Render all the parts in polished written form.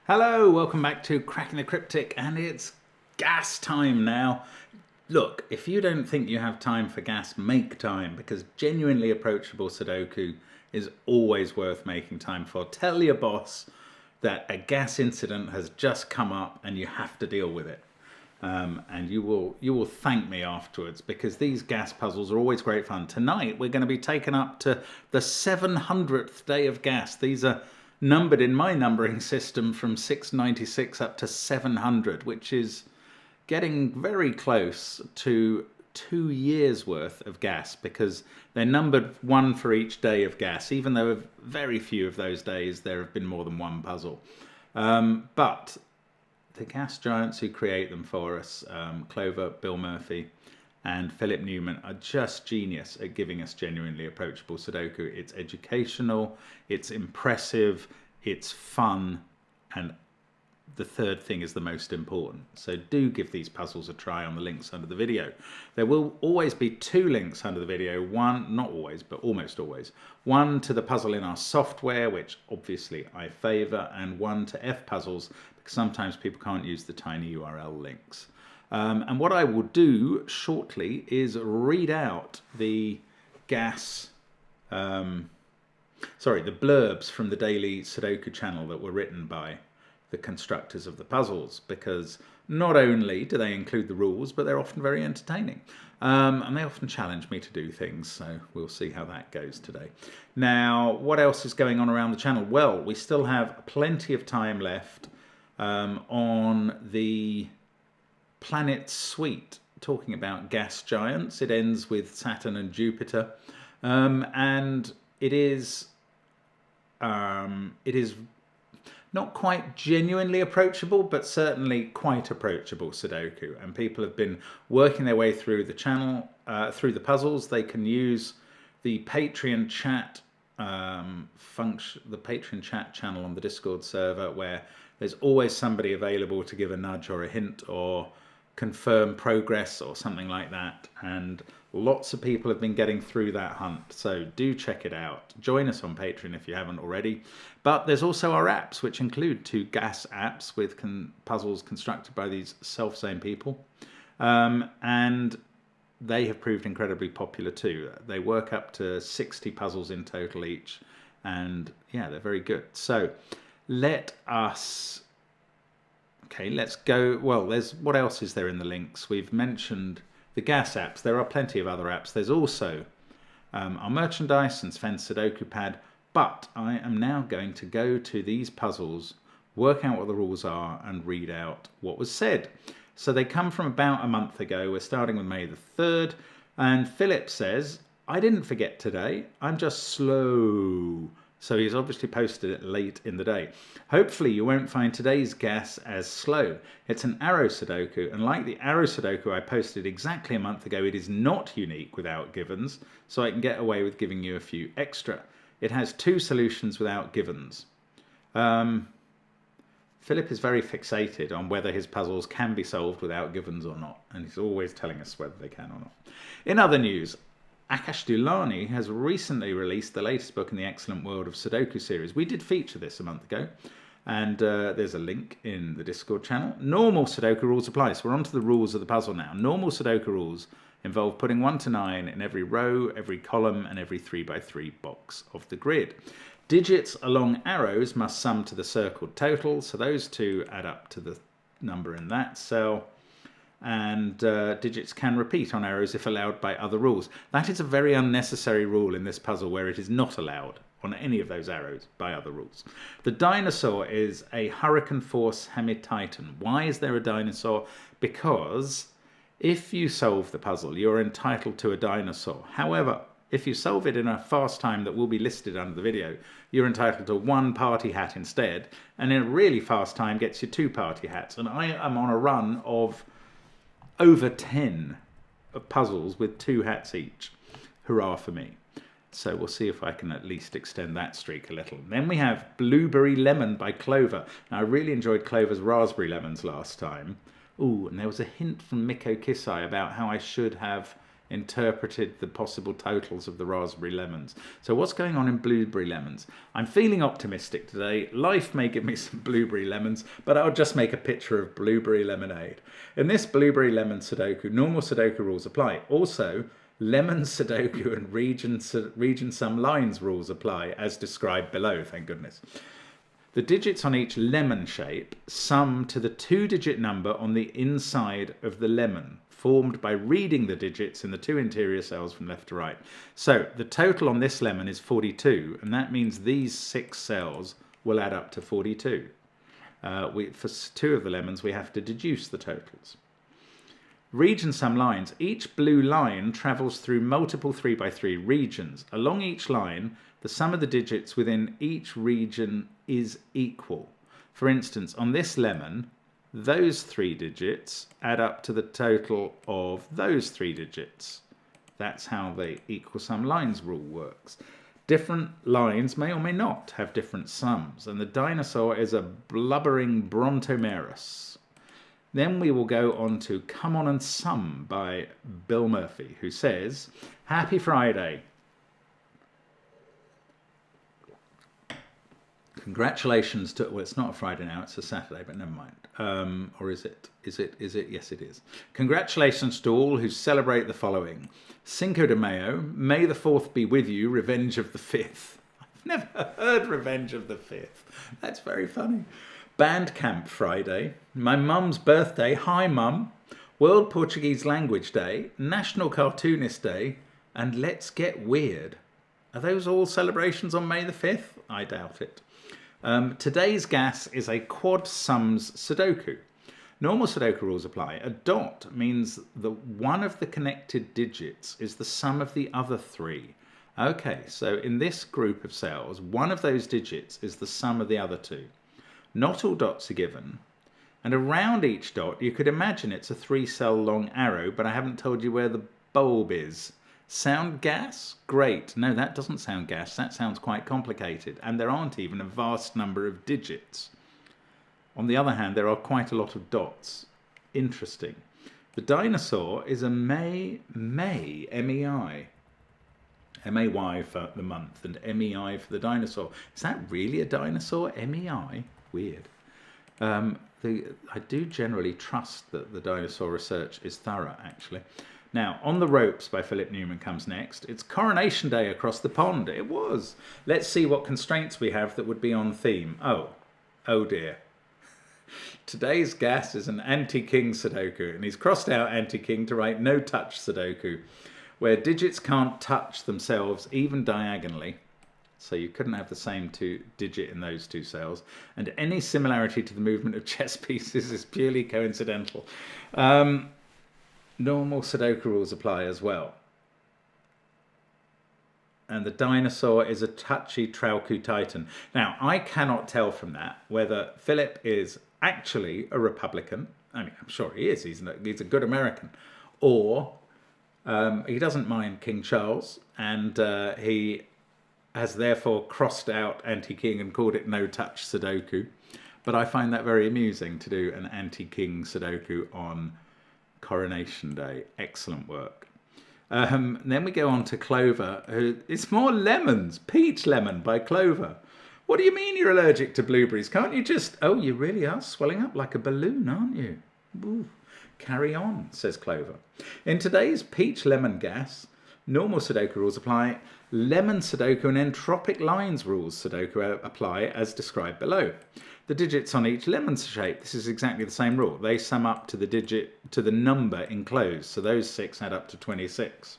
Hello, welcome back to Cracking the Cryptic, and it's gas time now. Look, if you don't think you have time for gas, make time, because genuinely approachable Sudoku is always worth making time for. Tell your boss that a gas incident has just come up and you have to deal with it. And you will thank me afterwards, because these gas puzzles are always great fun. Tonight we're going to be taken up to the 700th day of gas. These are numbered in my numbering system from 696 up to 700, which is getting very close to 2 years worth of gas, because they're numbered one for each day of gas, even though very few of those days there have been more than one puzzle. But the gas giants who create them for us, Clover, Bill Murphy, and Philip Newman, are just genius at giving us genuinely approachable Sudoku. It's educational, it's impressive, it's fun, and the third thing is the most important. So do give these puzzles a try on the links under the video. There will always be 2 links under the video. One, not always, but almost always. One to the puzzle in our software, which obviously I favour, and one to F puzzles, because sometimes people can't use the tiny URL links. And what I will do shortly is read out the the blurbs from the daily Sudoku channel that were written by the constructors of the puzzles, because not only do they include the rules, but they're often very entertaining. And they often challenge me to do things, so we'll see how that goes today. Now, what else is going on around the channel? Well, we still have plenty of time left on the Planet Suite, talking about gas giants. It ends with Saturn and Jupiter, and it is not quite genuinely approachable, but certainly quite approachable Sudoku. And people have been working their way through the channel, through the puzzles. They can use the Patreon chat function, the Patreon chat channel on the Discord server, where there's always somebody available to give a nudge or a hint or confirm progress or something like that. And lots of people have been getting through that hunt, so do check it out. Join us on Patreon if you haven't already. But there's also our apps, which include 2 gas apps with puzzles constructed by these self-same people, and they have proved incredibly popular too. They work up to 60 puzzles in total each, and yeah, they're very good. So let's go. Well, what else is there in the links? We've mentioned the gas apps. There are plenty of other apps. There's also our merchandise and Sven's Sudoku pad. But I am now going to go to these puzzles, work out what the rules are, and read out what was said. So they come from about a month ago. We're starting with May the 3rd. And Philip says, "I didn't forget today. I'm just slow." So he's obviously posted it late in the day. "Hopefully you won't find today's gas as slow. It's an arrow Sudoku, and like the arrow Sudoku I posted exactly a month ago, it is not unique without givens, so I can get away with giving you a few extra. It has 2 solutions without givens." Philip is very fixated on whether his puzzles can be solved without givens or not, and he's always telling us whether they can or not. In other news, Akash Dulani has recently released the latest book in the Excellent World of Sudoku series. We did feature this a month ago, and there's a link in the Discord channel. Normal Sudoku rules apply. So we're on to the rules of the puzzle now. Normal Sudoku rules involve putting 1 to 9 in every row, every column, and every 3x3 box of the grid. Digits along arrows must sum to the circled total, so those 2 add up to the number in that cell. And digits can repeat on arrows if allowed by other rules. That is a very unnecessary rule in this puzzle, where it is not allowed on any of those arrows by other rules. The dinosaur is a Hurricane Force Hemititan. Why is there a dinosaur? Because if you solve the puzzle, you're entitled to a dinosaur. However, if you solve it in a fast time that will be listed under the video, you're entitled to 1 party hat instead, and in a really fast time gets you 2 party hats. And I am on a run of over 10 of puzzles with 2 hats each. Hurrah for me. So we'll see if I can at least extend that streak a little. Then we have Blueberry Lemon by Clover. Now, I really enjoyed Clover's Raspberry Lemons last time. Ooh, and there was a hint from Miko Kisai about how I should have interpreted the possible totals of the raspberry lemons. So what's going on in blueberry lemons? I'm feeling optimistic today. Life may give me some blueberry lemons, but I'll just make a picture of blueberry lemonade. In this blueberry lemon Sudoku, normal Sudoku rules apply. Also, lemon Sudoku and region sum lines rules apply, as described below, thank goodness. The digits on each lemon shape sum to the 2-digit number on the inside of the lemon, formed by reading the digits in the 2 interior cells from left to right. So the total on this lemon is 42, and that means these 6 cells will add up to 42. For 2 of the lemons, we have to deduce the totals. Region sum lines. Each blue line travels through multiple 3x3 regions. Along each line, the sum of the digits within each region is equal. For instance, on this lemon, those 3 digits add up to the total of those 3 digits. That's how the equal sum lines rule works. Different lines may or may not have different sums, and the dinosaur is a blubbering Brontomerus. Then we will go on to Come On and Sum by Bill Murphy, who says, Happy Friday. Congratulations to, well, it's not a Friday now, it's a Saturday, but never mind. Or is it? Is it? Yes, it is. Congratulations to all who celebrate the following. Cinco de Mayo, May the 4th be with you, Revenge of the 5th. I've never heard Revenge of the 5th. That's very funny. Bandcamp Friday, my mum's birthday, hi mum, World Portuguese Language Day, National Cartoonist Day, and Let's Get Weird. Are those all celebrations on May the 5th? I doubt it. Today's gas is a quad sums Sudoku. Normal Sudoku rules apply. A dot means that one of the connected digits is the sum of the other 3. Okay, so in this group of cells, one of those digits is the sum of the other 2. Not all dots are given, and around each dot you could imagine it's a 3-cell long arrow, but I haven't told you where the bulb is. Sound gas? Great. No, that doesn't sound gas. That sounds quite complicated, and there aren't even a vast number of digits. On the other hand, there are quite a lot of dots. Interesting. The dinosaur is a May, M-E-I. M-A-Y for the month and M-E-I for the dinosaur. Is that really a dinosaur? M-E-I? Weird. I do generally trust that the dinosaur research is thorough, actually. Now, On the Ropes by Philip Newman comes next. It's Coronation Day across the pond. It was. Let's see what constraints we have that would be on theme. Oh dear. Today's gas is an anti-king Sudoku, and he's crossed out anti-king to write no touch Sudoku, where digits can't touch themselves even diagonally. So you couldn't have the same digit in those 2 cells. And any similarity to the movement of chess pieces is purely coincidental. Normal Sudoku rules apply as well. And the dinosaur is a touchy Trauku Titan. Now, I cannot tell from that whether Philip is actually a Republican. I mean, I'm sure he is. He's a good American. Or he doesn't mind King Charles, and he has therefore crossed out anti-king and called it no-touch Sudoku. But I find that very amusing to do an anti-king Sudoku on Coronation Day. Excellent work. Then we go on to Clover. It's more lemons. Peach Lemon by Clover. What do you mean you're allergic to blueberries? Can't you just... Oh, you really are swelling up like a balloon, aren't you? Ooh. Carry on, says Clover. In today's Peach Lemon gas, normal Sudoku rules apply. Lemon Sudoku and entropic lines rules Sudoku apply as described below. The digits on each lemon shape, this is exactly the same rule. They sum up to the number enclosed. So those 6 add up to 26.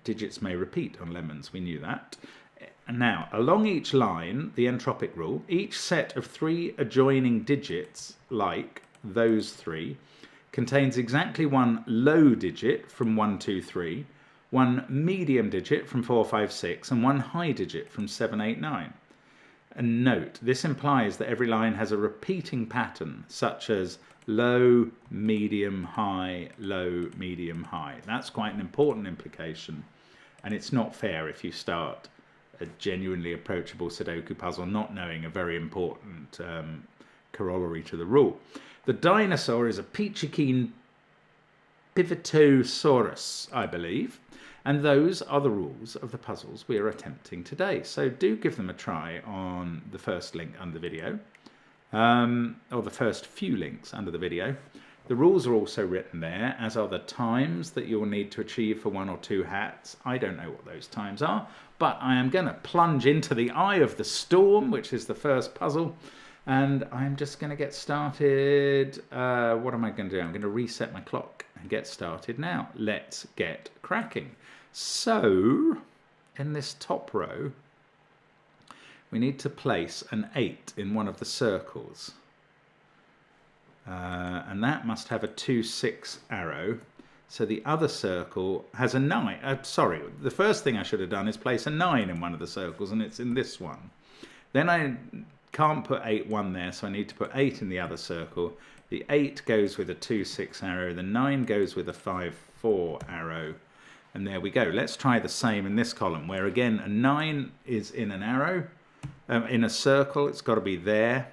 Digits may repeat on lemons, we knew that. And now, along each line, the entropic rule, each set of 3 adjoining digits, like those 3, contains exactly 1 low digit from 1, 2, 3, 1 medium digit from 4, 5, 6, and 1 high digit from 7, 8, 9. And note, this implies that every line has a repeating pattern, such as low, medium, high, low, medium, high. That's quite an important implication, and it's not fair if you start a genuinely approachable Sudoku puzzle not knowing a very important corollary to the rule. The dinosaur is a peachy keen Pivotosaurus, I believe. And those are the rules of the puzzles we are attempting today. So do give them a try on the first link under the video, or the first few links under the video. The rules are also written there, as are the times that you'll need to achieve for 1 or 2 hats. I don't know what those times are, but I am going to plunge into the eye of the storm, which is the first puzzle. And I'm just going to get started. What am I going to do? I'm going to reset my clock and get started now. Let's get cracking. So, in this top row, we need to place an 8 in one of the circles. And that must have a 2, 6 arrow. So the other circle has a 9. Sorry, the first thing I should have done is place a 9 in one of the circles, and it's in this one. Then I can't put 8, 1 there, so I need to put 8 in the other circle. The 8 goes with a 2, 6 arrow. The 9 goes with a 5, 4 arrow. And there we go. Let's try the same in this column, where again a 9 is in an arrow, in a circle. It's got to be there.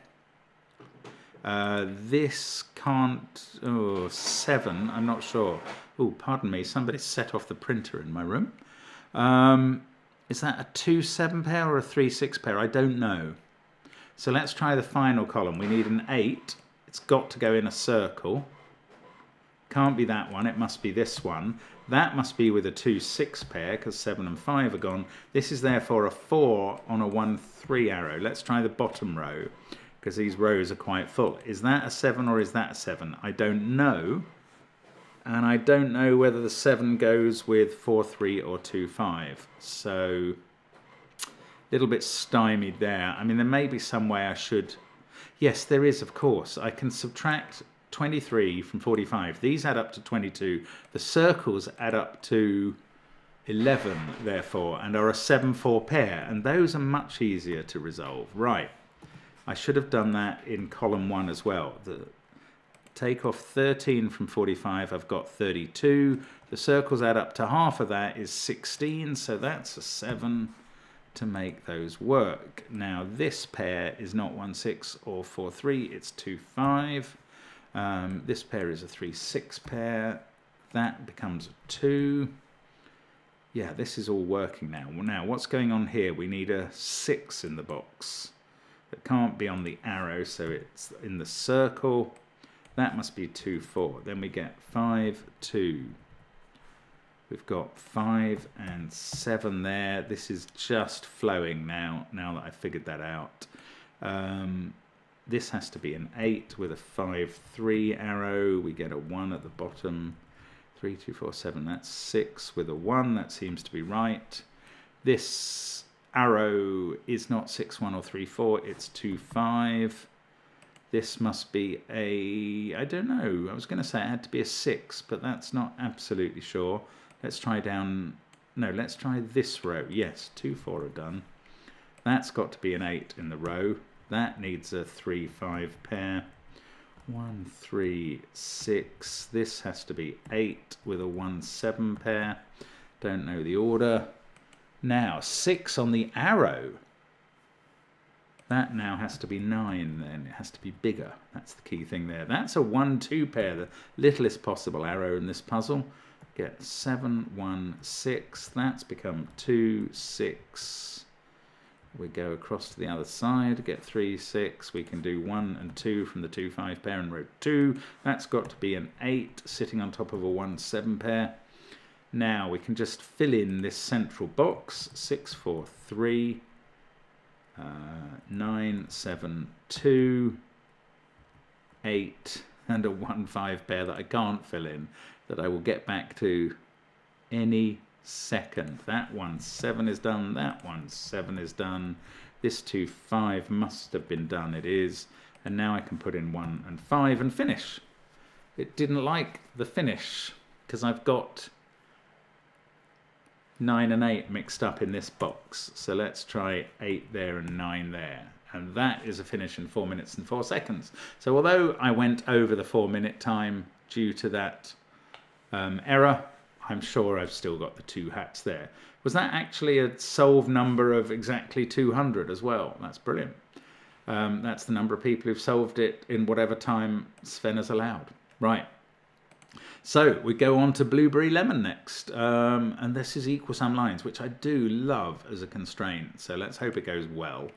This can't. Oh, 7. I'm not sure. Oh, pardon me. Somebody set off the printer in my room. Is that a 2, 7 pair or a 3, 6 pair? I don't know. So let's try the final column. We need an 8. It's got to go in a circle. Can't be that one. It must be this one. That must be with a 2, 6 pair, because 7 and 5 are gone. This is therefore a 4 on a 1, 3 arrow. Let's try the bottom row, because these rows are quite full. Is that a 7 or is that a 7? I don't know. And I don't know whether the 7 goes with 4, 3 or 2, 5. So, a little bit stymied there. I mean, there may be some way I should... Yes, there is, of course. I can subtract 23 from 45. These add up to 22. The circles add up to 11, therefore, and are a 7, 4 pair. And those are much easier to resolve. Right. I should have done that in column 1 as well. Take off 13 from 45, I've got 32. The circles add up to half of that is 16, so that's a 7 to make those work. Now this pair is not 1, 6 or 4, 3, it's 2, 5. This pair is a 3, 6 pair. That becomes a 2. Yeah, this is all working now. Well, now what's going on here? We need a 6 in the box. It can't be on the arrow, so it's in the circle. That must be 2, 4. Then we get 5, 2. We've got 5 and 7 there. This is just flowing now that I've figured that out. This has to be an 8 with a 5, 3 arrow. We get a 1 at the bottom. 3, 2, 4, 7. That's 6 with a 1. That seems to be right. This arrow is not 6, 1 or 3, 4. It's 2, 5. This must be a, I don't know, I was going to say it had to be a 6, but that's not absolutely sure. Let's try down, no, let's try this row. Yes, 2, 4 are done. That's got to be an 8 in the row. That needs a 3, 5 pair. 1, 3, 6. This has to be 8 with a 1, 7 pair. Don't know the order. Now, 6 on the arrow. That now has to be 9 then. It has to be bigger. That's the key thing there. That's a 1, 2 pair, the littlest possible arrow in this puzzle. Get 7, 1, 6. That's become 2, 6. We go across to the other side, get 3, 6. We can do 1 and 2 from the 2, 5 pair in row 2. That's got to be an 8 sitting on top of a 1, 7 pair. Now we can just fill in this central box. 6, 4, 3. 9, 7, 2, 8, and a 1, 5 pair that I can't fill in, that I will get back to any second. That 1, 7 is done, that 1, 7 is done. This 2, 5 must have been done, it is. And now I can put in 1 and 5 and finish. It didn't like the finish, because I've got 9 and 8 mixed up in this box. So let's try 8 there and 9 there. And that is a finish in 4 minutes and 4 seconds. So although I went over the 4-minute time due to that error, I'm sure I've still got the 2 hats there. Was that actually a solved number of exactly 200 as well? That's brilliant. That's the number of people who've solved it in whatever time Sven has allowed. Right. So we go on to blueberry lemon next. And this is equal sum lines, which I do love as a constraint. So let's hope it goes well.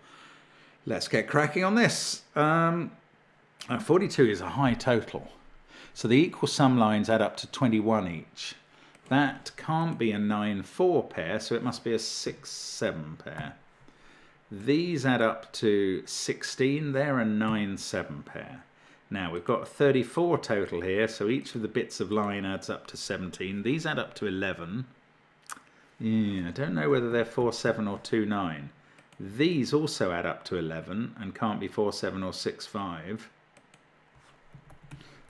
Let's get cracking on this. 42 is a high total. So the equal sum lines add up to 21 each. That can't be a 9-4 pair, so it must be a 6-7 pair. These add up to 16, they're a 9-7 pair. Now we've got 34 total here, so each of the bits of line adds up to 17. These add up to 11. Yeah, I don't know whether they're 4-7 or 2-9. These also add up to 11 and can't be 4-7 or 6-5.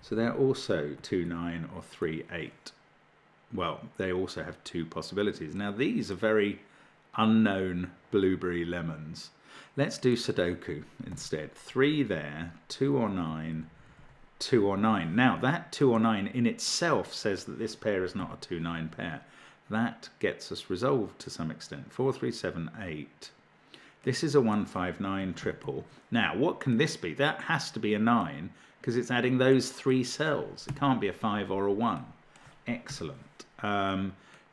So they're also 2-9 or 3-8. Well, they also have two possibilities. Now these are very unknown blueberry lemons. Let's do Sudoku instead. 3 there, 2 or 9, 2 or 9. Now that 2 or 9 in itself says that this pair is not a 2-9 pair. That gets us resolved to some extent. 4, 3, 7, 8. This is a 1-5-9 triple. Now what can this be? That has to be a 9 because it's adding those 3 cells. It can't be a 5 or a 1. Excellent.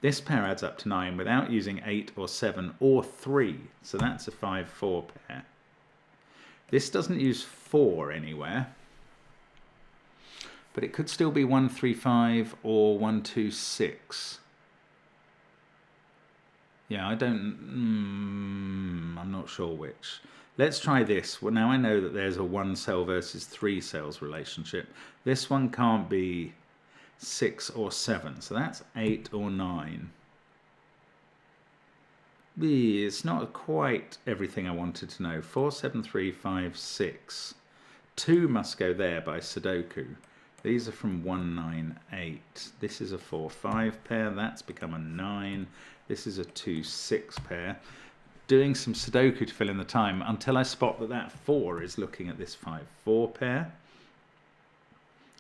This pair adds up to 9 without using 8 or 7 or 3. So that's a 5-4 pair. This doesn't use 4 anywhere. But it could still be 1-3-5 or 1-2-6. Yeah, I'm not sure which. Let's try this. Well, now I know that there's a 1 cell versus 3 cells relationship. This one can't be 6 or 7, so that's 8 or 9. It's not quite everything I wanted to know. 4, 7, 3, 5, 6. 2 must go there by Sudoku. These are from 1, 9, 8. This is a 4, 5 pair. That's become a 9. This is a 2, 6 pair. Doing some Sudoku to fill in the time until I spot that that 4 is looking at this 5, 4 pair.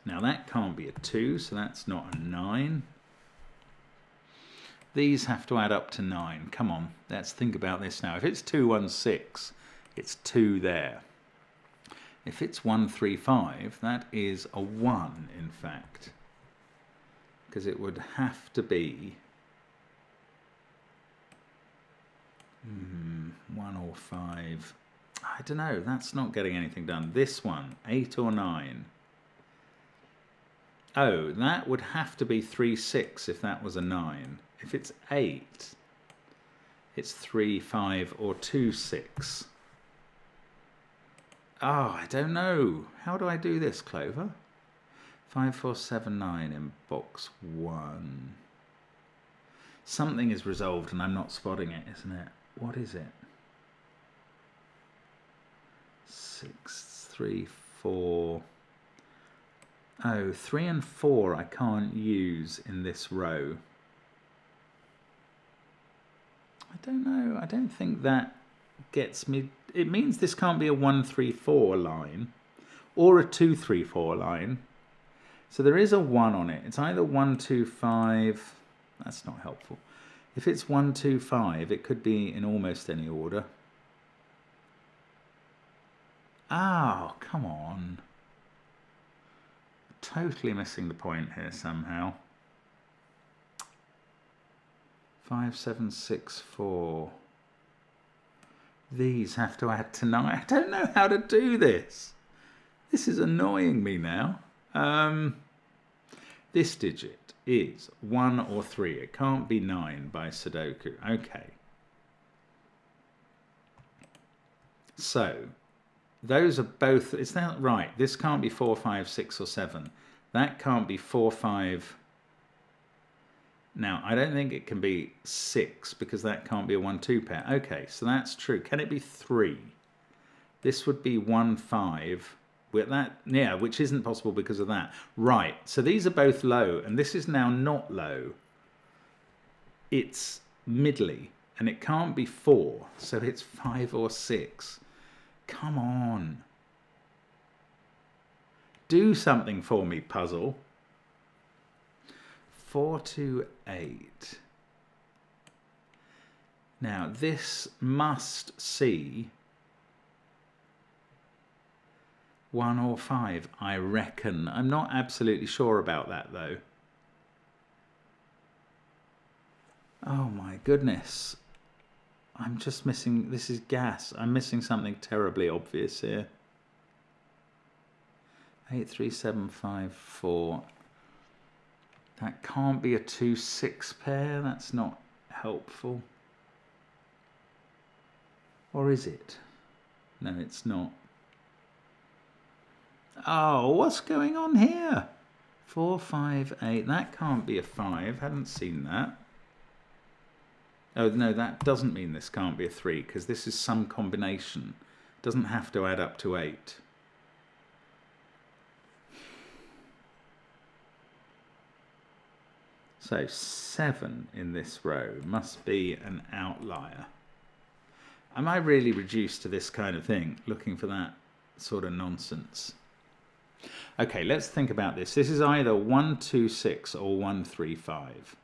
Now that can't be a 2, so that's not a 9. These have to add up to 9. Come on, let's think about this now. If it's 2, 1, 6, it's 2 there. If it's 1, 3, 5, that is a 1, in fact. Because it would have to be 1 or 5. I don't know, that's not getting anything done. This one, 8 or 9. Oh, that would have to be 3, 6 if that was a 9. If it's 8, it's 3, 5 or 2, 6. Oh, I don't know. How do I do this, Clover? 5, 4, 7, 9 in box 1. Something is resolved and I'm not spotting it, isn't it? What is it? 6, 3, 4... Oh, 3 and 4 I can't use in this row. I don't know. I don't think that gets me... It means this can't be a 1, 3, 4 line or a 2, 3, 4 line. So there is a 1 on it. It's either 1, 2, 5... That's not helpful. If it's 1, 2, 5, it could be in almost any order. Oh, come on. Totally missing the point here somehow. 5, 7, 6, 4. These have to add to 9. I don't know how to do this. This is annoying me now. This digit is 1 or 3. It can't be 9 by Sudoku. Okay. So, those are both... Is that right? This can't be 4, 5, 6 or 7. That can't be 4, 5... Now, I don't think it can be 6 because that can't be a 1, 2 pair. Okay, so that's true. Can it be 3? This would be 1, 5... With that, yeah, which isn't possible because of that. Right, so these are both low, and this is now not low. It's middly, and it can't be 4, so it's 5 or 6. Come on. Do something for me, puzzle. 4, 2, 8. Now, this must see 1 or 5, I reckon. I'm not absolutely sure about that, though. Oh my goodness. I'm just missing, this is gas. I'm missing something terribly obvious here. 83754. That can't be a 2-6 pair. That's not helpful. Or is it? No, it's not. Oh, what's going on here? 4, 5, 8. That can't be a 5. Hadn't seen that. Oh, no, that doesn't mean this can't be a 3, because this is some combination. It doesn't have to add up to 8. So 7 in this row must be an outlier. Am I really reduced to this kind of thing, looking for that sort of nonsense? Okay, let's think about this. This is either 1, 2, 6 or 1, 3, 5.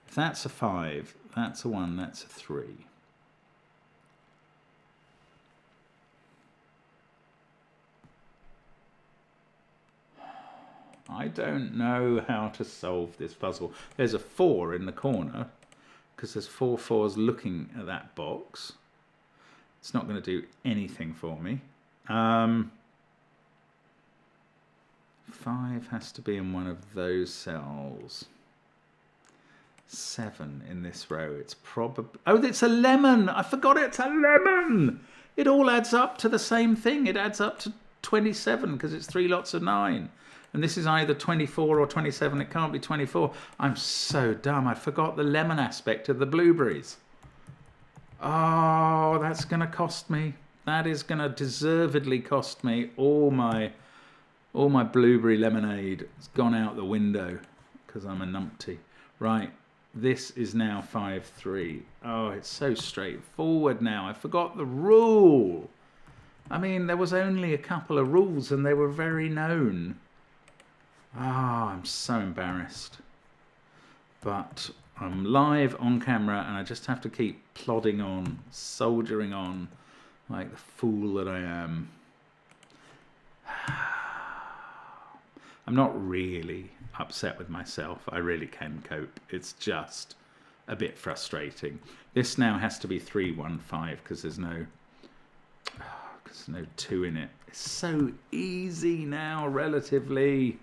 If that's a 5, that's a 1, that's a 3. I don't know how to solve this puzzle. There's a 4 in the corner, because there's 4 4s looking at that box. It's not going to do anything for me. 5 has to be in one of those cells. 7 in this row. It's probably... Oh, it's a lemon! I forgot it's a lemon! It all adds up to the same thing. It adds up to 27, because it's 3 lots of 9. And this is either 24 or 27. It can't be 24. I'm so dumb. I forgot the lemon aspect of the blueberries. Oh, that's going to cost me. That is going to deservedly cost me all my blueberry lemonade. It's gone out the window because I'm a numpty. Right. This is now 5-3. Oh, it's so straightforward now. I forgot the rule. I mean, there was only a couple of rules and they were very known. Ah, I'm so embarrassed. But I'm live on camera and I just have to keep plodding on, soldiering on like the fool that I am. I'm not really upset with myself. I really can cope. It's just a bit frustrating. This now has to be 3-1-5 because there's no 2 in it. It's so easy now, relatively.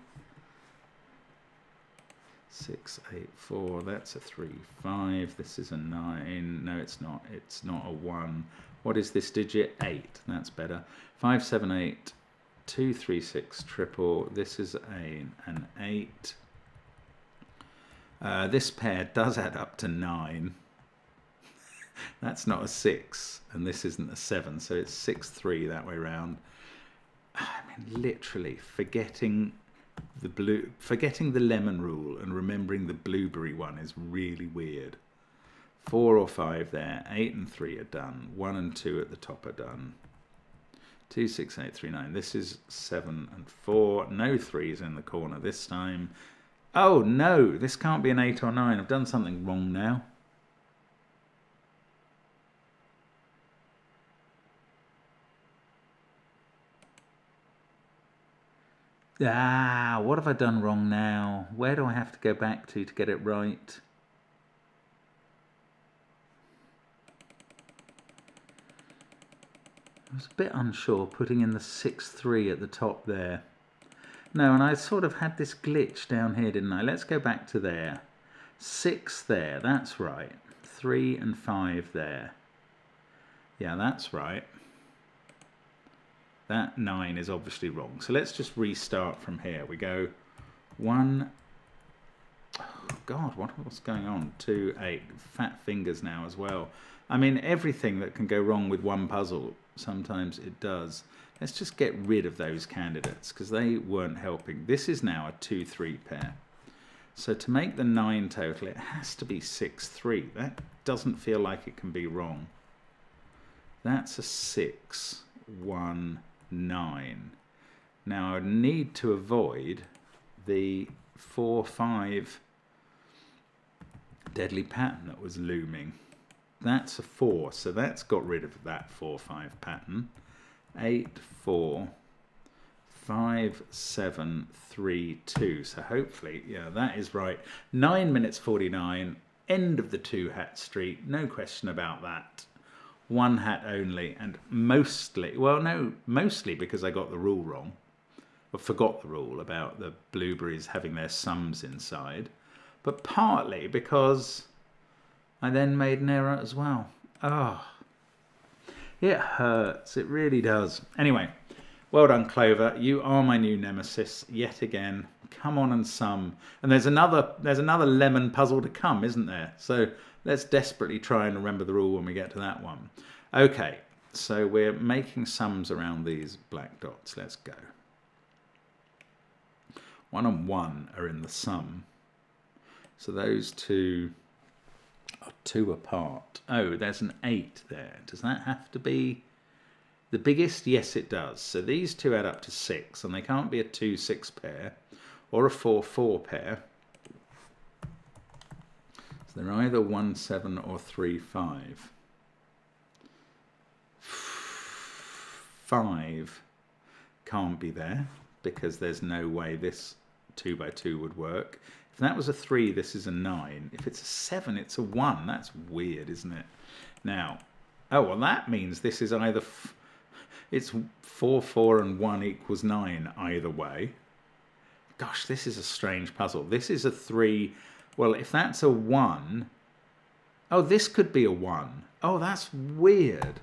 6, 8, 4. That's a 3, 5. This is a 9. No, it's not. It's not a 1. What is this digit? 8. That's better. 5, 7, 8. 2, 3, 6, triple. This is an 8. This pair does add up to 9. That's not a 6, and this isn't a 7, so it's 6, 3 that way round. I mean, literally forgetting the lemon rule and remembering the blueberry one is really weird. 4 or 5 there. 8 and 3 are done. 1 and 2 at the top are done. 2, 6, 8, 3, 9. This is 7 and 4. No 3s in the corner this time. Oh no, this can't be an 8 or 9. I've done something wrong now. Ah, what have I done wrong now? Where do I have to go back to get it right? I was a bit unsure putting in the 6-3 at the top there. No, and I sort of had this glitch down here, didn't I? Let's go back to there. 6 there, that's right. 3 and 5 there. Yeah, that's right. That 9 is obviously wrong. So let's just restart from here. We go 1. Oh God, what's going on? 2, 8. Fat fingers now as well. I mean, everything that can go wrong with one puzzle, sometimes it does. Let's just get rid of those candidates because they weren't helping. This is now a 2-3 pair. So to make the 9 total, it has to be 6-3. That doesn't feel like it can be wrong. That's a 6, 1, 9. Now I need to avoid the 4, 5 deadly pattern that was looming. That's a 4, so that's got rid of that 4, 5 pattern. 8, 4, 5, 7, 3, 2. So hopefully, yeah, that is right. 9 minutes 49. end of the 2-hat street, no question about that. 1 hat only, and mostly, well, no, mostly because I got the rule wrong, or forgot the rule about the blueberries having their sums inside, but partly because I then made an error as well. Oh, it hurts, it really does. Anyway, well done, Clover. You are my new nemesis yet again. Come on and sum. And there's another lemon puzzle to come, isn't there? So let's desperately try and remember the rule when we get to that one. Okay, so we're making sums around these black dots. Let's go. 1 and 1 are in the sum. So those two are 2 apart. Oh, there's an 8 there. Does that have to be the biggest? Yes, it does. So these 2 add up to 6, and they can't be a 2-6 pair or a 4-4 pair. So they're either 1-7 or 3-5. 5 can't be there because there's no way this 2 by 2 would work. If that was a 3, this is a 9. If it's a 7, it's a 1. That's weird, isn't it? Now, oh, well, that means this is either it's 4, 4 and 1 equals 9 either way. Gosh, this is a strange puzzle. This is a 3. Well, if that's a 1, oh, this could be a 1. Oh, that's weird.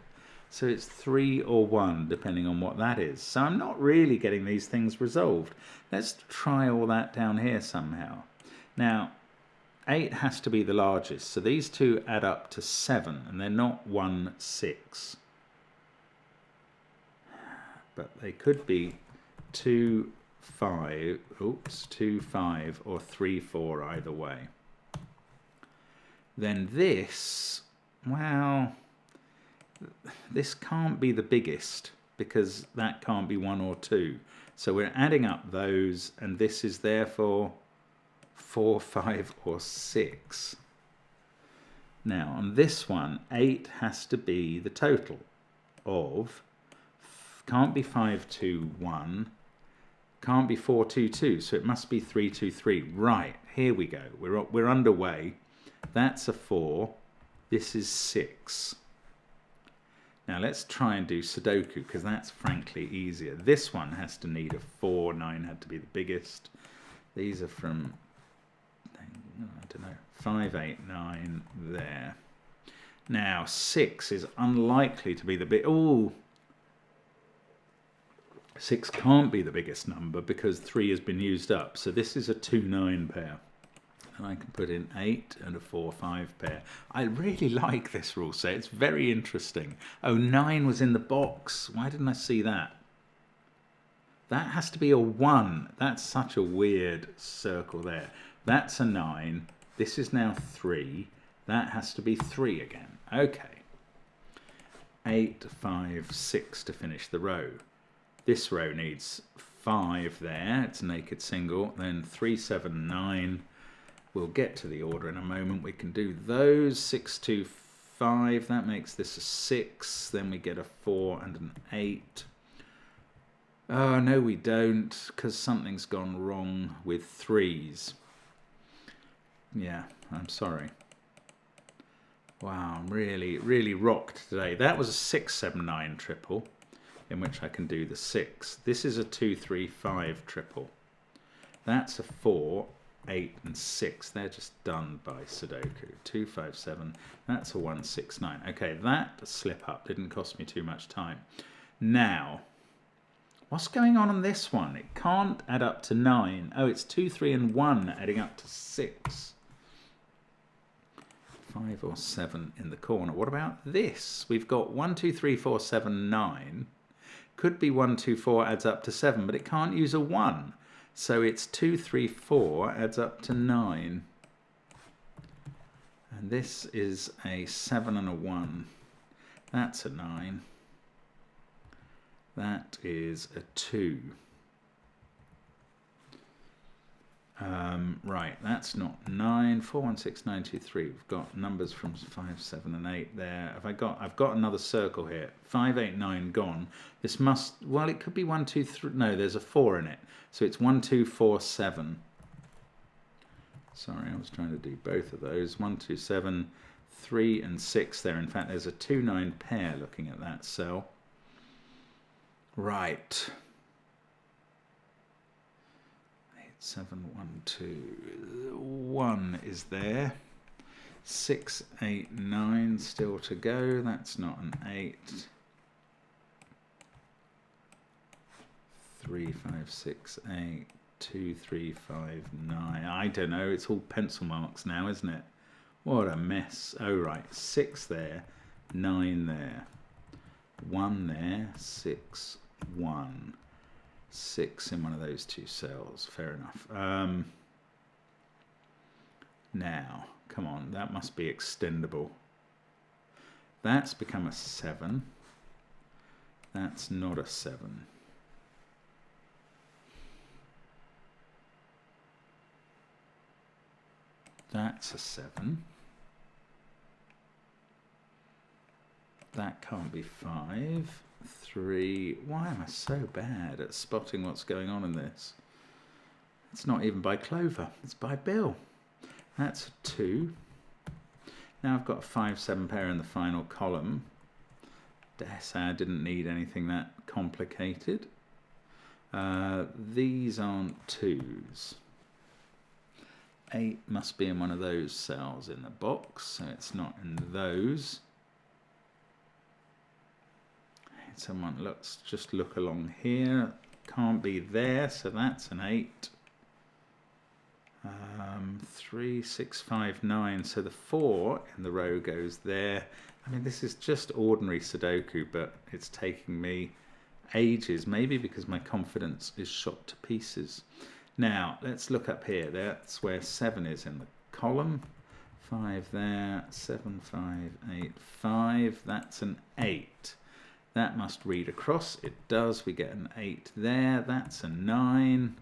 So it's 3 or 1, depending on what that is. So I'm not really getting these things resolved. Let's try all that down here somehow. Now, 8 has to be the largest. So these 2 add up to 7, and they're not 1, 6. But they could be 2, 5, oops, 2, 5, or 3, 4 either way. Then this, well, this can't be the biggest because that can't be 1 or 2. So we're adding up those, and this is therefore 4, 5, or 6. Now on this one, 8 has to be the total of, can't be 5, 2, 1, can't be 4, 2, 2, so it must be 3, 2, 3. Right, here we go. We're underway. That's a 4. This is 6. Now let's try and do Sudoku, because that's frankly easier. This one has to need a 4. 9 had to be the biggest. These are from, I don't know, 5, 8, 9 there. Now 6 is unlikely to be the big. Oh, 6 can't be the biggest number because 3 has been used up. So this is a 2, 9 pair. And I can put in 8 and a 4, 5 pair. I really like this rule set. It's very interesting. Oh, 9 was in the box. Why didn't I see that? That has to be a 1. That's such a weird circle there. That's a 9. This is now 3. That has to be 3 again. Okay. 8, 5, 6 to finish the row. This row needs 5 there. It's a naked single. Then 3, 7, 9. We'll get to the order in a moment. We can do those. 6, 2, 5. That makes this a 6. Then we get a 4 and an 8. Oh, no, we don't, because something's gone wrong with 3s. Yeah, I'm sorry. Wow, I'm really, really rocked today. That was a 6, 7, 9 triple, in which I can do the 6. This is a 2, 3, 5 triple. That's a 4, 8 and 6. They're just done by Sudoku. 2, 5, 7. That's a 1, 6, 9. Okay, that slip up didn't cost me too much time. Now, what's going on this one? It can't add up to 9. Oh, it's 2, 3 and 1 adding up to 6. 5 or 7 in the corner. What about this? We've got 1, 2, 3, 4, 7, 9. Could be 1, 2, 4 adds up to 7, but it can't use a 1. So it's 2, 3, 4 adds up to 9. And this is a 7 and a 1. That's a 9. That is a 2. Right, that's not 9. 4, 1, 6, 9, 2, 3. We've got numbers from 5, 7 and 8 there. I've got another circle here. 5, 8, 9 gone. This must, well, it could be 1, 2, 3. No, there's a 4 in it. So it's 1, 2, 4, 7. Sorry, I was trying to do both of those. 1, 2, 7, 3 and 6 there. In fact, there's a 2, 9 pair looking at that cell. Right. 8, 7, 1, 2. 1 is there. 6, 8, 9 still to go. That's not an 8. 3, 5, 6, 8, 2, 3, 5, 9. I don't know. It's all pencil marks now, isn't it? What a mess. Oh, right. 6 there. 9 there. 1 there. 6, 1. 6 in one of those two cells. Fair enough. Now, come on. That must be extendable. That's become a 7. That's not a 7. That's a 7. That can't be 5. 3. Why am I so bad at spotting what's going on in this? It's not even by Clover. It's by Bill. That's a 2. Now I've got a 5, 7 pair in the final column. Dare say I didn't need anything that complicated. These aren't 2s. 8 must be in one of those cells in the box, so it's not in those. Someone, let's just look along here. Can't be there, so that's an 8. 3, 6, 5, 9. So the 4 in the row goes there. I mean, this is just ordinary Sudoku, but it's taking me ages, maybe because my confidence is shot to pieces. Now, let's look up here. That's where 7 is in the column. 5 there, 7, 5, 8, 5. That's an 8. That must read across. It does. We get an 8 there. That's a 9.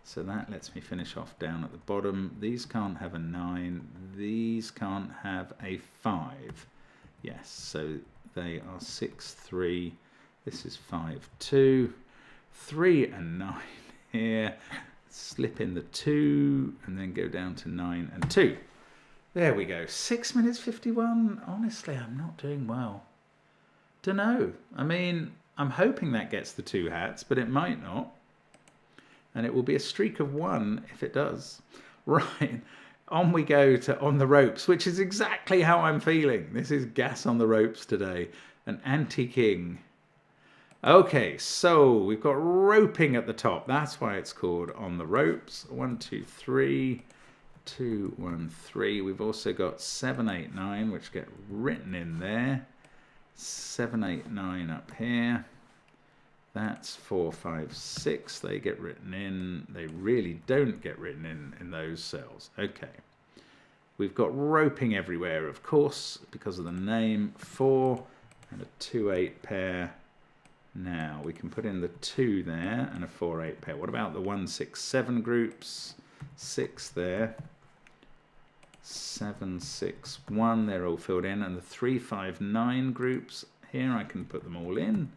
So that lets me finish off down at the bottom. These can't have a 9. These can't have a 5. Yes, so they are 6, 3. This is 5, 2. 3 and 9 here. Slip in the 2 and then go down to 9 and 2. There we go. 6 minutes 51. Honestly, I'm not doing well. Dunno. I mean, I'm hoping that gets the 2 hats, but it might not. And it will be a streak of 1 if it does. Right. On we go to On the Ropes, which is exactly how I'm feeling. This is gas on the ropes today. An anti-king. Okay, so we've got roping at the top. That's why it's called On the Ropes. 1, 2, 3. 2, 1, 3. We've also got 7, 8, 9, which get written in there. 7, 8, 9 up here. That's 4, 5, 6. They get written in. They really don't get written in those cells. Okay. We've got roping everywhere, of course, because of the name. 4 and a 2, 8 pair. Now we can put in the 2 there and a 4, 8 pair. What about the 1, 6, 7 groups? 6 there. 7, 6, 1. They're all filled in. And the 3, 5, 9 groups. Here I can put them all in.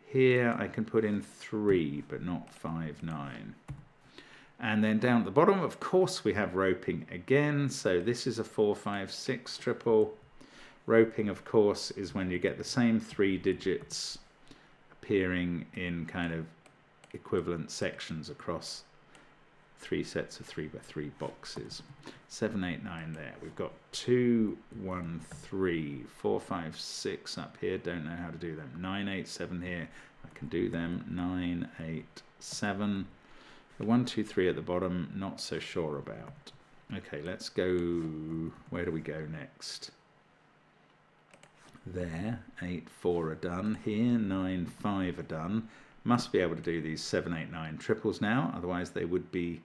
Here I can put in 3, but not 5, 9. And then down at the bottom, of course, we have roping again. So this is a 4, 5, 6 triple. Roping, of course, is when you get the same 3 digits appearing in kind of equivalent sections across 3 sets of 3 by 3 boxes. 7, 8, 9 there. We've got 2, 1, 3, 4, 5, 6 up here. Don't know how to do them. 9, 8, 7 here. I can do them. 9, 8, 7. The 1, 2, 3 at the bottom, not so sure about. Okay, let's go. Where do we go next? There. 8, 4 are done. Here, 9, 5 are done. Must be able to do these 7, 8, 9 triples now. Otherwise, they would be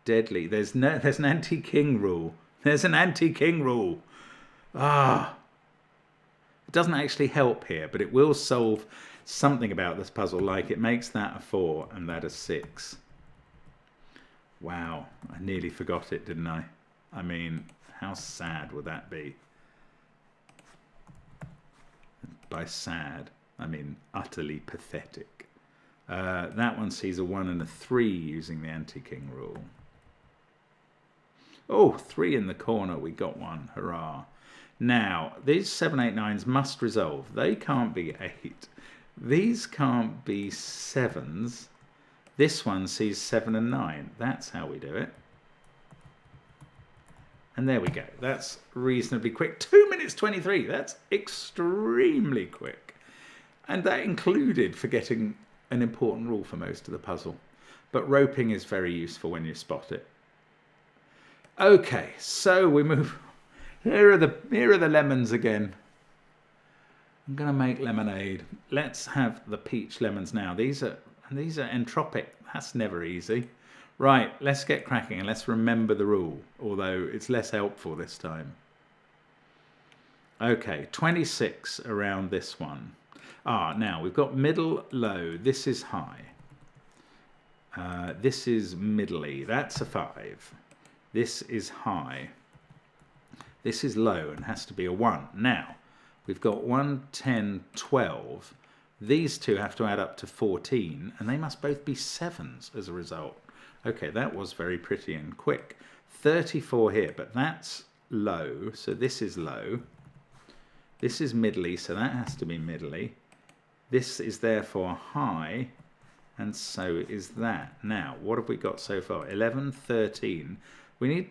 deadly. There's an anti-king rule. There's an anti-king rule. Ah. It doesn't actually help here, but it will solve something about this puzzle, like it makes that a 4 and that a 6. Wow, I nearly forgot it, didn't I? I mean, how sad would that be? By sad, I mean utterly pathetic. That one sees a 1 and a 3 using the anti-king rule. Oh, 3 in the corner. We got one. Hurrah. Now, these 7, 8, 9s must resolve. They can't be 8. These can't be 7s. This one sees 7 and 9. That's how we do it. And there we go. That's reasonably quick. 2 minutes 23. That's extremely quick. And that included forgetting an important rule for most of the puzzle. But roping is very useful when you spot it. Okay, so we move. Here are the lemons again. I'm going to make lemonade. Let's have the peach lemons now. These are entropic. That's never easy. Right, let's get cracking and let's remember the rule, although it's less helpful this time. Okay, 26 around this one. Now we've got middle, low. This is high. This is middly. That's a 5. This is high. This is low and has to be a 1. Now, we've got 1, 10, 12. These two have to add up to 14, and they must both be 7s as a result. Okay, that was very pretty and quick. 34 here, but that's low, so this is low. This is middly, so that has to be middly. This is therefore high, and so is that. Now, what have we got so far? 11, 13. We need,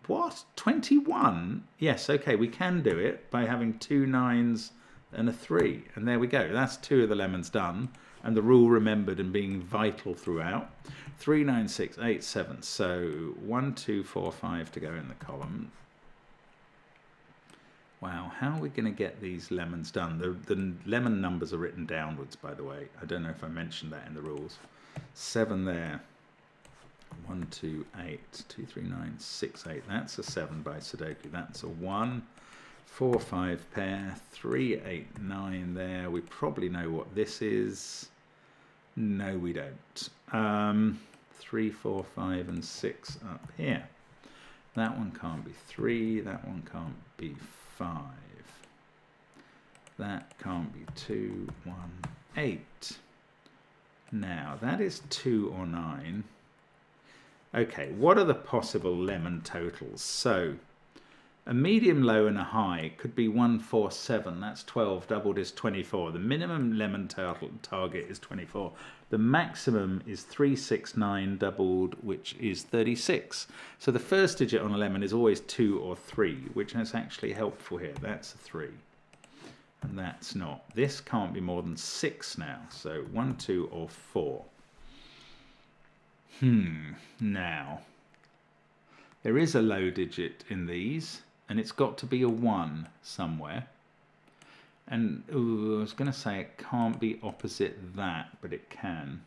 what? 21? Yes, okay, we can do it by having 2 9s and a 3. And there we go. That's 2 of the lemons done. And the rule remembered and being vital throughout. 3, 9, 6, 8, 7. So 1, 2, 4, 5 to go in the column. Wow, how are we going to get these lemons done? The lemon numbers are written downwards, by the way. I don't know if I mentioned that in the rules. 7 there. 1, 2, 8, 2, 3, 9, 6, 8. That's a 7 by Sudoku. That's a 1. 4, 5 pair. 3, 8, 9 there. We probably know what this is. No, we don't. 3, 4, 5, and 6 up here. That one can't be 3. That one can't be 5. That can't be 2, 1, 8. Now, that is 2 or 9. Okay, what are the possible lemon totals? So, a medium low and a high could be 1, 4, 7. That's 12. Doubled is 24. The minimum lemon target is 24. The maximum is 3, 6, 9 doubled, which is 36. So the first digit on a lemon is always 2 or 3, which is actually helpful here. That's a 3. And that's not. This can't be more than 6 now. So 1, 2, or 4. Now, there is a low digit in these, and it's got to be a 1 somewhere. And I was going to say it can't be opposite that, but it can.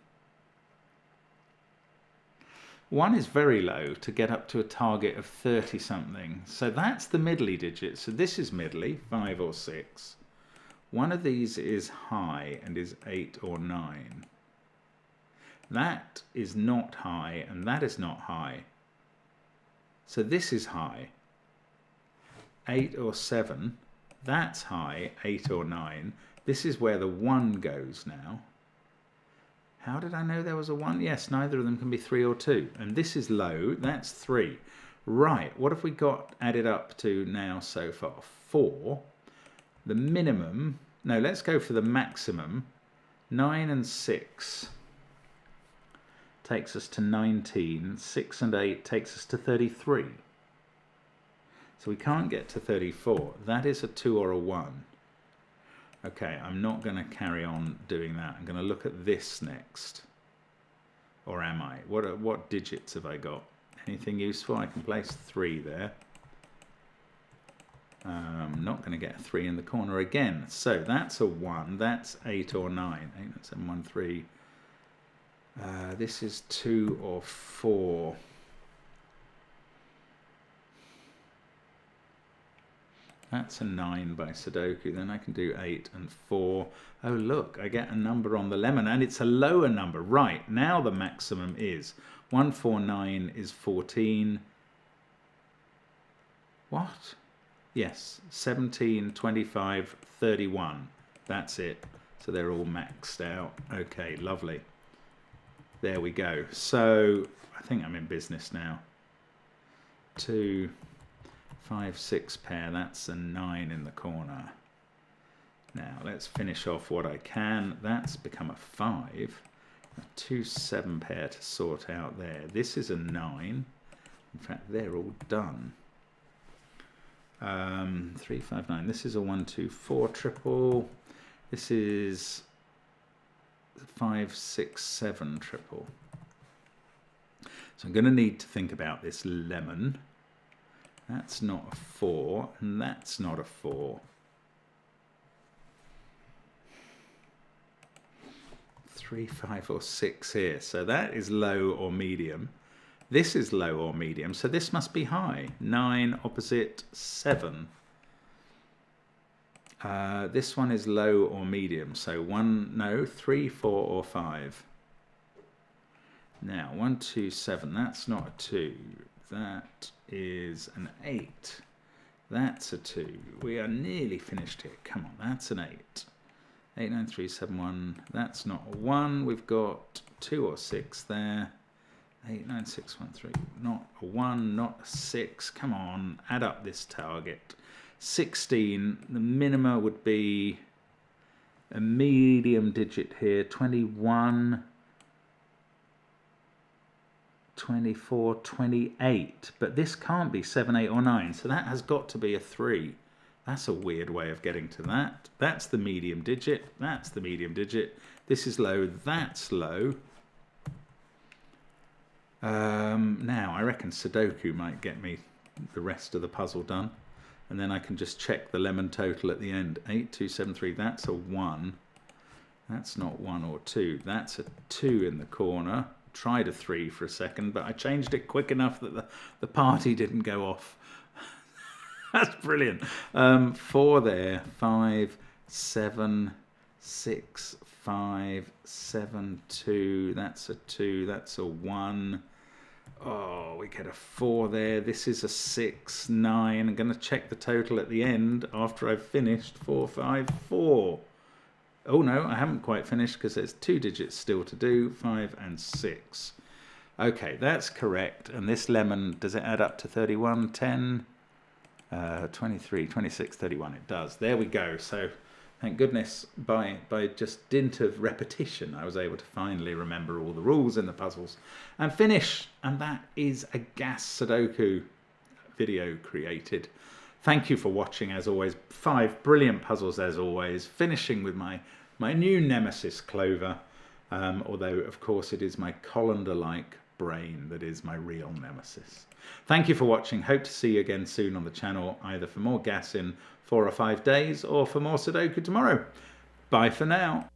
1 is very low to get up to a target of 30 something. So that's the middly digit. So this is middly, 5 or 6. One of these is high and is 8 or 9. That is not high, and that is not high. So this is high. 8 or 7. That's high, 8 or 9. This is where the 1 goes now. How did I know there was a 1? Yes, neither of them can be 3 or 2. And this is low, that's 3. Right, what have we got added up to now so far? 4. The minimum, no, let's go for the maximum. 9 and 6 takes us to 19. 6 and 8 takes us to 33. So we can't get to 34. That is a 2 or a 1. Okay, I'm not going to carry on doing that. I'm going to look at this next. Or am I? What digits have I got? Anything useful? I can place 3 there. I'm not going to get a 3 in the corner again. So that's a 1. That's 8 or 9. 8, 7, 1, 3. This is 2 or 4. That's a 9 by Sudoku. Then I can do 8 and 4. Oh, look, I get a number on the lemon, and it's a lower number. Right, now the maximum is 149 is 14. What? Yes, 17, 25, 31. That's it. So they're all maxed out. Okay, lovely. There we go. So I think I'm in business now. 2, 5, 6 pair. That's a 9 in the corner. Now let's finish off what I can. That's become a 5. A 2, 7 pair to sort out there. This is a 9. In fact, they're all done. 3, 5, 9. This is a 1, 2, 4 triple. This is 5, 6, 7 triple. So I'm going to need to think about this lemon. That's not a 4, and that's not a 4. 3, 5, or 6 here. So that is low or medium. This is low or medium, so this must be high. 9 opposite 7. This one is low or medium, so 3, 4, or 5. Now 1, 2, 7. That's not a 2. That is an 8. That's a 2. We are nearly finished here. Come on, that's an 8. 8, 9, 3, 7, 1. That's not a 1. We've got 2 or 6 there. 8, 9, 6, 1, 3. Not a 1, not a 6. Come on, add up this target. 16. The minima would be a medium digit here. 21. 24, 28. But this can't be 7, 8, or 9. So that has got to be a 3. That's a weird way of getting to that. That's the medium digit. That's the medium digit. This is low. That's low. Now, I reckon Sudoku might get me the rest of the puzzle done. And then I can just check the lemon total at the end. 8, 2, 7, 3. That's a 1. That's not 1 or 2. That's a 2 in the corner. Tried a 3 for a second, but I changed it quick enough that the party didn't go off. That's brilliant. 4 there. 5, 7, 6, 5, 7, 2. That's a 2. That's a 1. Oh, we get a 4 there. This is a 6, 9. I'm going to check the total at the end after I've finished. 4, 5, 4. Oh no, I haven't quite finished because there's 2 digits still to do. 5 and 6. Okay, that's correct. And this lemon, does it add up to 31, 10, 23, 26, 31? It does. There we go. So thank goodness by just dint of repetition, I was able to finally remember all the rules in the puzzles and finish. And that is a gas Sudoku video created. Thank you for watching, as always. 5 brilliant puzzles, as always. Finishing with my new nemesis, Clover. Although, of course, it is my colander-like brain that is my real nemesis. Thank you for watching. Hope to see you again soon on the channel, either for more gas in 4 or 5 days or for more Sudoku tomorrow. Bye for now.